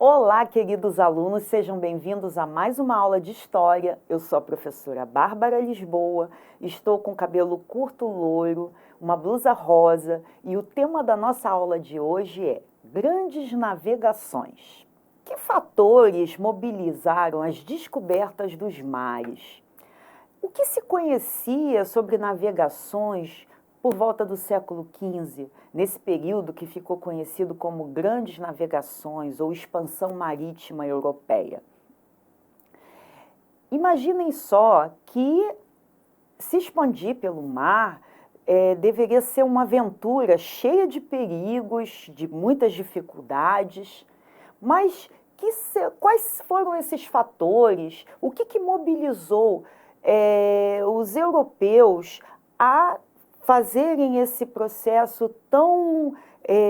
Olá, queridos alunos, sejam bem-vindos a mais uma aula de História. Eu sou a professora Bárbara Lisboa, estou com cabelo curto loiro, uma blusa rosa e o tema da nossa aula de hoje é Grandes Navegações. Que fatores mobilizaram as descobertas dos mares? O que se conhecia sobre navegações por volta do século XV, nesse período que ficou conhecido como Grandes Navegações ou Expansão Marítima Europeia? Imaginem só que se expandir pelo mar deveria ser uma aventura cheia de perigos, de muitas dificuldades, mas quais foram esses fatores? O que mobilizou os europeus a fazerem esse processo tão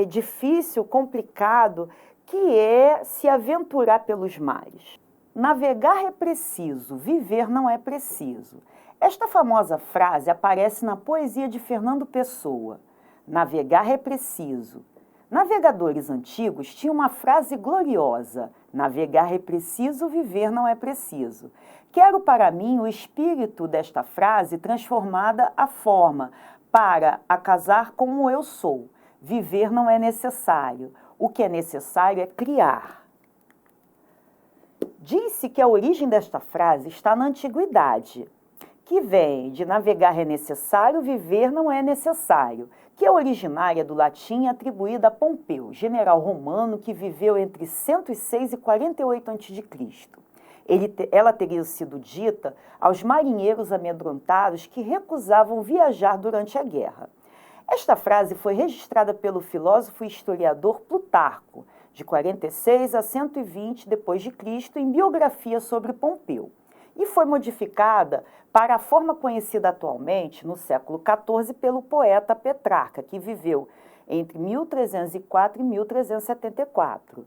difícil, complicado, que é se aventurar pelos mares? Navegar é preciso, viver não é preciso. Esta famosa frase aparece na poesia de Fernando Pessoa. Navegar é preciso. Navegadores antigos tinham uma frase gloriosa: navegar é preciso, viver não é preciso. Quero para mim o espírito desta frase transformada à forma: para acasar como eu sou. Viver não é necessário. O que é necessário é criar. Diz-se que a origem desta frase está na antiguidade, que vem de navegar é necessário, viver não é necessário, que é originária do latim atribuída a Pompeu, general romano que viveu entre 106 e 48 a.C. Ela teria sido dita aos marinheiros amedrontados que recusavam viajar durante a guerra. Esta frase foi registrada pelo filósofo e historiador Plutarco, de 46 a 120 d.C., em biografia sobre Pompeu, e foi modificada para a forma conhecida atualmente, no século XIV, pelo poeta Petrarca, que viveu entre 1304 e 1374.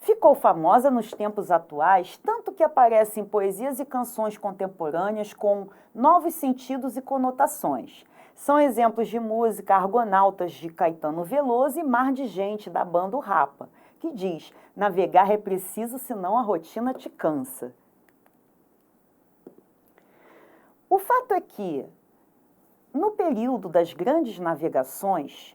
Ficou famosa nos tempos atuais, tanto que aparece em poesias e canções contemporâneas com novos sentidos e conotações. São exemplos de música Argonautas, de Caetano Veloso, e Mar de Gente, da banda O Rapa, que diz: navegar é preciso, senão a rotina te cansa. O fato é que, no período das grandes navegações,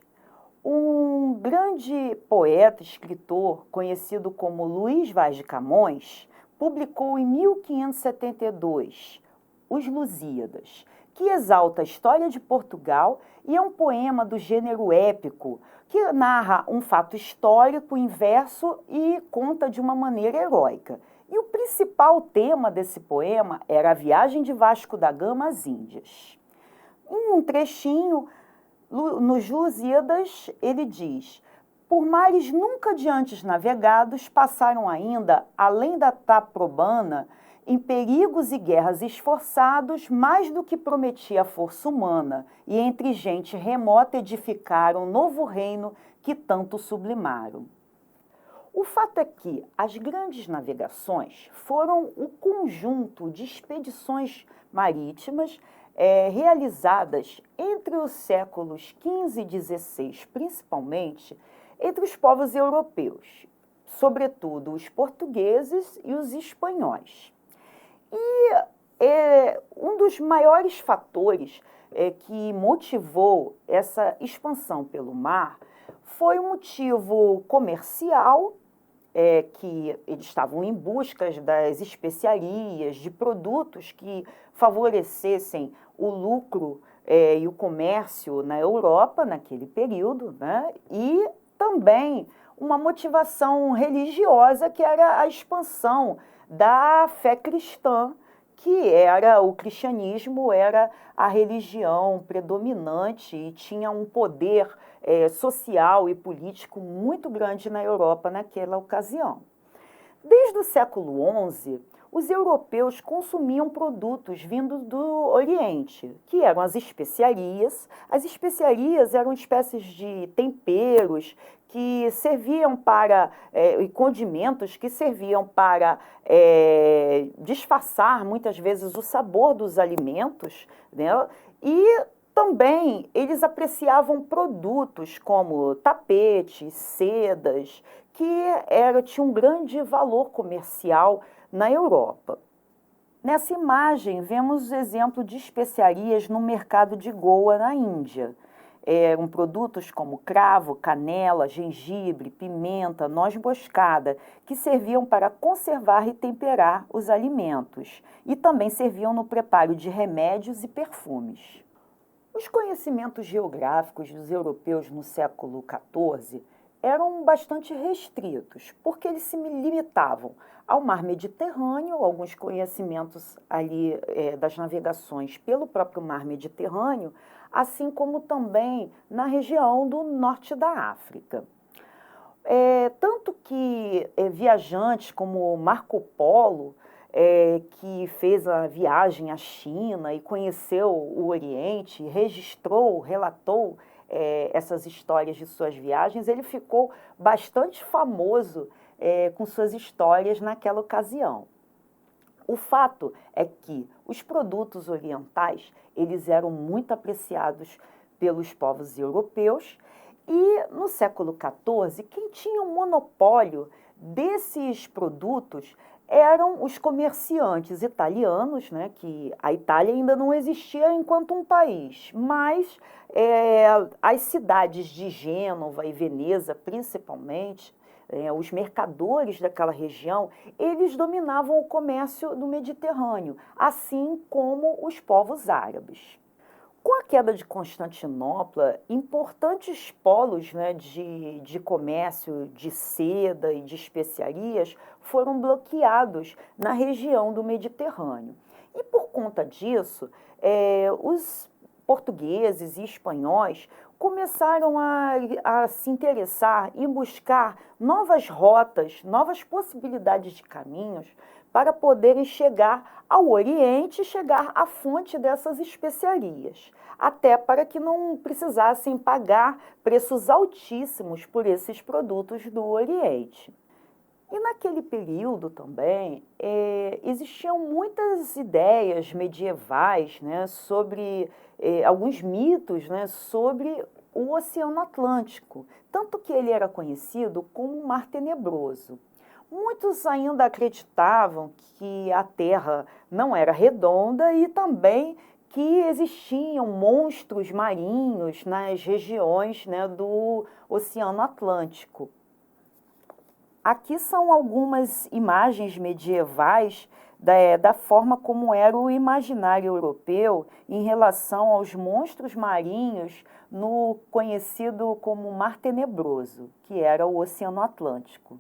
um grande poeta, escritor, conhecido como Luís Vaz de Camões, publicou em 1572 Os Lusíadas, que exalta a história de Portugal e é um poema do gênero épico, que narra um fato histórico em verso e conta de uma maneira heróica. E o principal tema desse poema era a viagem de Vasco da Gama às Índias. Em um trechinho, nos Lusíadas, ele diz: por mares nunca de antes navegados, passaram ainda, além da Taprobana, em perigos e guerras esforçados, mais do que prometia a força humana, e entre gente remota edificaram um novo reino que tanto sublimaram. O fato é que as grandes navegações foram o conjunto de expedições marítimas realizadas entre os séculos XV e XVI, principalmente entre os povos europeus, sobretudo os portugueses e os espanhóis. E um dos maiores fatores que motivou essa expansão pelo mar foi um motivo comercial, que eles estavam em busca das especiarias, de produtos que favorecessem o lucro e o comércio na Europa naquele período, né? E também uma motivação religiosa, que era a expansão da fé cristã, que era o cristianismo, era a religião predominante e tinha um poder social e político muito grande na Europa naquela ocasião. Desde o século XI, os europeus consumiam produtos vindos do Oriente, que eram as especiarias. As especiarias eram espécies de temperos que serviam para, e condimentos que serviam para disfarçar muitas vezes o sabor dos alimentos, né? E Também eles apreciavam produtos como tapetes, sedas, tinham um grande valor comercial na Europa. Nessa imagem, vemos o exemplo de especiarias no mercado de Goa, na Índia. Eram produtos como cravo, canela, gengibre, pimenta, noz moscada, que serviam para conservar e temperar os alimentos, e também serviam no preparo de remédios e perfumes. Os conhecimentos geográficos dos europeus no século XIV eram bastante restritos, porque eles se limitavam ao mar Mediterrâneo, alguns conhecimentos ali das navegações pelo próprio mar Mediterrâneo, assim como também na região do norte da África. Tanto que viajantes como Marco Polo, que fez a viagem à China e conheceu o Oriente, registrou, relatou essas histórias de suas viagens, ele ficou bastante famoso com suas histórias naquela ocasião. O fato é que os produtos orientais, eles eram muito apreciados pelos povos europeus e no século XIV, quem tinha o monopólio desses produtos eram os comerciantes italianos, né, que a Itália ainda não existia enquanto um país, mas as cidades de Gênova e Veneza, principalmente, os mercadores daquela região, eles dominavam o comércio do Mediterrâneo, assim como os povos árabes. Com a queda de Constantinopla, importantes polos, né, de comércio de seda e de especiarias foram bloqueados na região do Mediterrâneo. E por conta disso, os portugueses e espanhóis começaram a se interessar e buscar novas rotas, novas possibilidades de caminhos para poderem chegar ao Oriente e chegar à fonte dessas especiarias, até para que não precisassem pagar preços altíssimos por esses produtos do Oriente. E naquele período também existiam muitas ideias medievais, né, sobre alguns mitos, né, sobre o Oceano Atlântico, tanto que ele era conhecido como o Mar Tenebroso. Muitos ainda acreditavam que a Terra não era redonda e também que existiam monstros marinhos nas regiões, né, do Oceano Atlântico. Aqui são algumas imagens medievais da forma como era o imaginário europeu em relação aos monstros marinhos no conhecido como Mar Tenebroso, que era o Oceano Atlântico.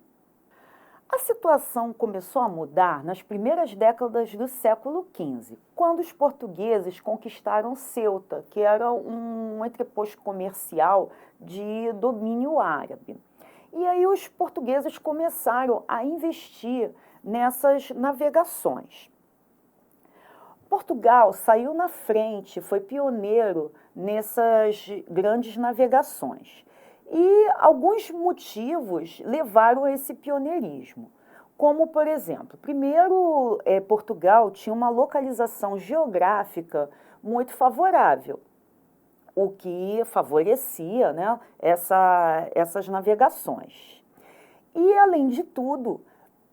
A situação começou a mudar nas primeiras décadas do século XV, quando os portugueses conquistaram Ceuta, que era um entreposto comercial de domínio árabe. E aí os portugueses começaram a investir nessas navegações. Portugal saiu na frente, foi pioneiro nessas grandes navegações. E alguns motivos levaram a esse pioneirismo, como, por exemplo, primeiro, Portugal tinha uma localização geográfica muito favorável, o que favorecia, né, essas navegações. E, além de tudo,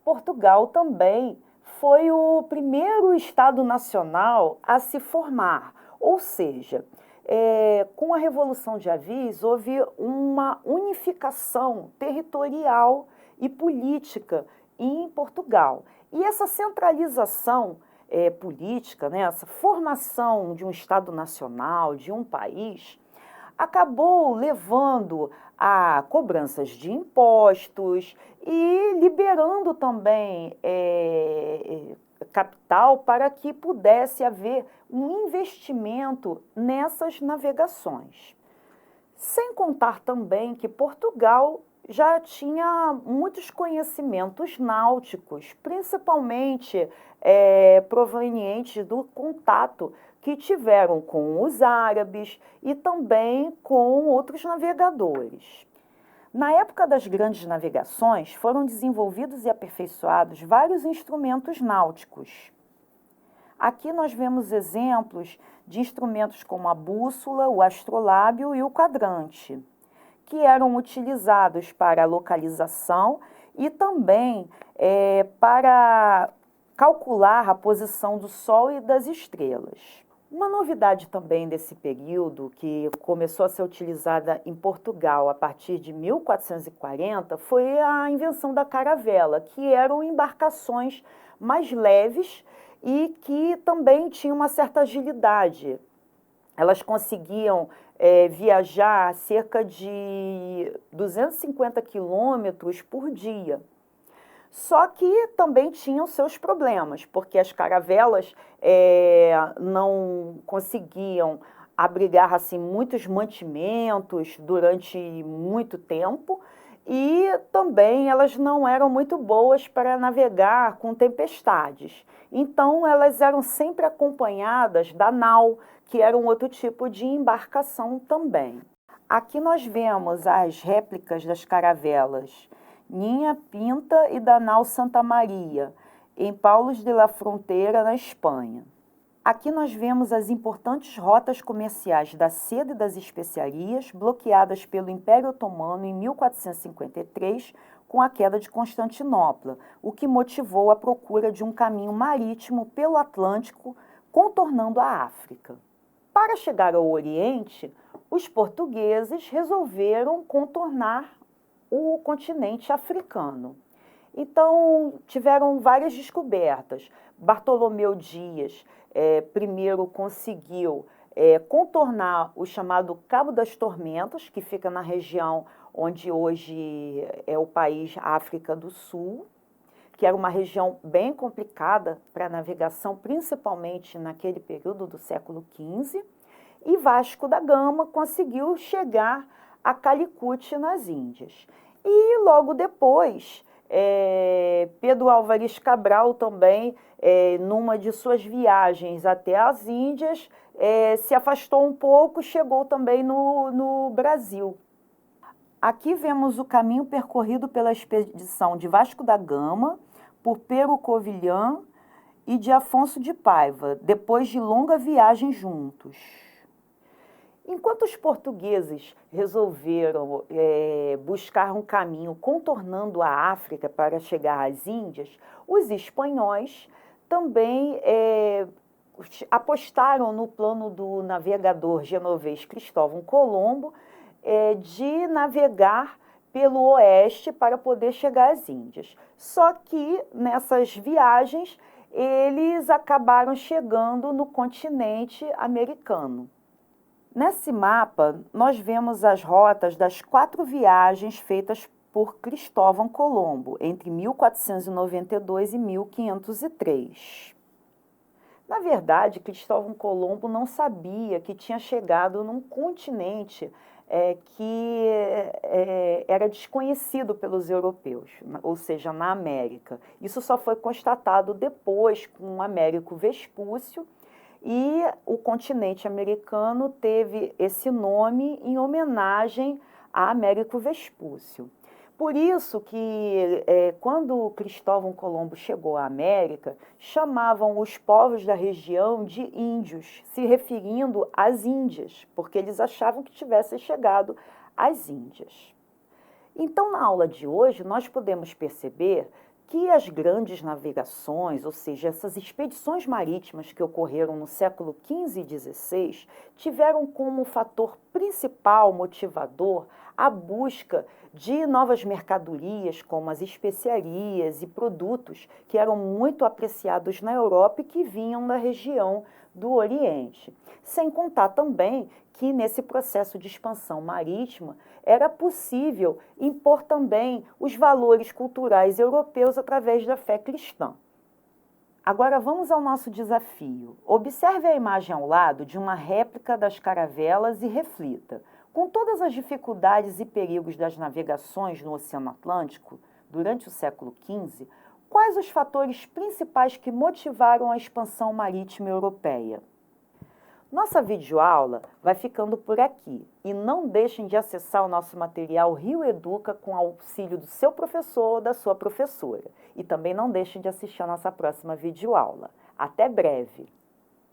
Portugal também foi o primeiro Estado nacional a se formar, ou seja, com a Revolução de Avis, houve uma unificação territorial e política em Portugal. E essa centralização política, né, essa formação de um Estado nacional, de um país, acabou levando a cobranças de impostos e liberando também capital para que pudesse haver um investimento nessas navegações. Sem contar também que Portugal já tinha muitos conhecimentos náuticos, principalmente provenientes do contato que tiveram com os árabes e também com outros navegadores. Na época das grandes navegações, foram desenvolvidos e aperfeiçoados vários instrumentos náuticos. Aqui nós vemos exemplos de instrumentos como a bússola, o astrolábio e o quadrante, que eram utilizados para a localização e também para calcular a posição do Sol e das estrelas. Uma novidade também desse período, que começou a ser utilizada em Portugal a partir de 1440, foi a invenção da caravela, que eram embarcações mais leves e que também tinham uma certa agilidade. Elas conseguiam viajar cerca de 250 quilômetros por dia. Só que também tinham seus problemas, porque as caravelas não conseguiam abrigar assim, muitos mantimentos durante muito tempo e também elas não eram muito boas para navegar com tempestades. Então, elas eram sempre acompanhadas da nau, que era um outro tipo de embarcação também. Aqui nós vemos as réplicas das caravelas Ninha Pinta e da nau Santa Maria, em Palos de la Frontera, na Espanha. Aqui nós vemos as importantes rotas comerciais da seda e das especiarias, bloqueadas pelo Império Otomano em 1453, com a queda de Constantinopla, o que motivou a procura de um caminho marítimo pelo Atlântico, contornando a África. Para chegar ao Oriente, os portugueses resolveram contornar o continente africano. Então, tiveram várias descobertas. Bartolomeu Dias, primeiro conseguiu contornar o chamado Cabo das Tormentas, que fica na região onde hoje é o país África do Sul, que era uma região bem complicada para a navegação, principalmente naquele período do século XV, e Vasco da Gama conseguiu chegar a Calicut, nas Índias. E logo depois, Pedro Álvares Cabral também, numa de suas viagens até as Índias, se afastou um pouco, chegou também no Brasil. Aqui vemos o caminho percorrido pela expedição de Vasco da Gama, por Pero Covilhã e de Afonso de Paiva, depois de longa viagem juntos. Enquanto os portugueses resolveram buscar um caminho contornando a África para chegar às Índias, os espanhóis também apostaram no plano do navegador genovês Cristóvão Colombo de navegar pelo oeste para poder chegar às Índias. Só que nessas viagens eles acabaram chegando no continente americano. Nesse mapa, nós vemos as rotas das 4 viagens feitas por Cristóvão Colombo, entre 1492 e 1503. Na verdade, Cristóvão Colombo não sabia que tinha chegado num continente que era desconhecido pelos europeus, ou seja, na América. Isso só foi constatado depois com Américo Vespúcio, e o continente americano teve esse nome em homenagem a Américo Vespúcio. Por isso que, quando Cristóvão Colombo chegou à América, chamavam os povos da região de índios, se referindo às Índias, porque eles achavam que tivessem chegado às Índias. Então, na aula de hoje, nós podemos perceber que as grandes navegações, ou seja, essas expedições marítimas que ocorreram no século XV e XVI, tiveram como fator principal motivador a busca de novas mercadorias, como as especiarias e produtos que eram muito apreciados na Europa e que vinham da região do Oriente. Sem contar também que nesse processo de expansão marítima era possível impor também os valores culturais europeus através da fé cristã. Agora vamos ao nosso desafio. Observe a imagem ao lado de uma réplica das caravelas e reflita. Com todas as dificuldades e perigos das navegações no Oceano Atlântico durante o século XV, quais os fatores principais que motivaram a expansão marítima europeia? Nossa videoaula vai ficando por aqui e não deixem de acessar o nosso material Rio Educa com auxílio do seu professor ou da sua professora. E também não deixem de assistir a nossa próxima videoaula. Até breve!